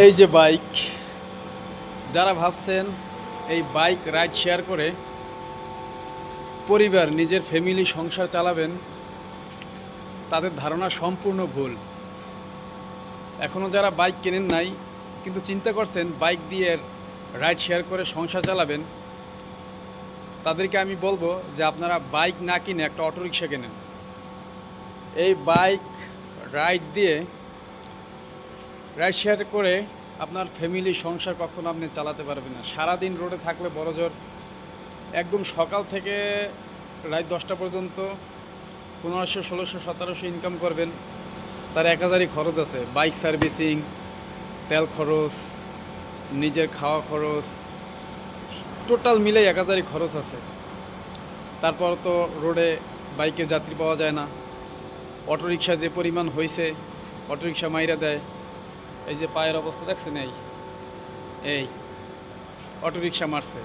এই যে বাইক, যারা ভাবছেন এই বাইক রাইড শেয়ার করে পরিবার, নিজের ফ্যামিলি, সংসার চালাবেন, তাদের ধারণা সম্পূর্ণ ভুল। এখনও যারা বাইক কেনেন নাই কিন্তু চিন্তা করছেন বাইক দিয়ে রাইড শেয়ার করে সংসার চালাবেন, তাদেরকে আমি বলবো যে আপনারা বাইক না কিনে একটা অটোরিকশা কেনেন। এই বাইক রাইড শেয়ার করে আপনার ফ্যামিলি, সংসার কখনো আপনি চালাতে পারবেন না। সারাদিন রোডে থাকলে বড়জোর একদম সকাল থেকে রাত 10টা পর্যন্ত 1500, 1600, 1700 ইনকাম করবেন। তার 1000ই খরচ আছে, বাইক সার্ভিসিং, তেল খরচ, নিজের খাওয়া খরচ, টোটাল মিলে 1000ই খরচ আছে। তারপর তো রোডে বাইকে যাত্রী পাওয়া যায় না। অটোরিকশা যে পরিমাণ হয়েছে, অটোরিকশা মাইরা দেয়। এই যে পায়ের অবস্থা দেখছেন, এই অটোরিকশা মারছে।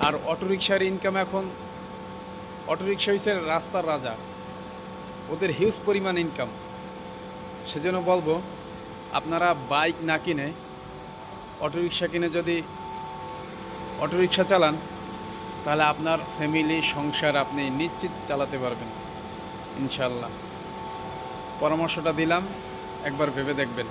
আর অটোরিকশার ইনকাম এখন, অটোরিকশা হয়েছে রাস্তার রাজা, ওদের হিউজ পরিমাণ ইনকাম। সেজন্য বলবো আপনারা বাইক না কিনে অটোরিকশা কিনে যদি অটোরিকশা চালান, তাহলে আপনার ফ্যামিলি, সংসার আপনি নিশ্চিত চালাতে পারবেন ইনশাল্লাহ। পরামর্শটা দিলাম, একবার ভেবে দেখবেন।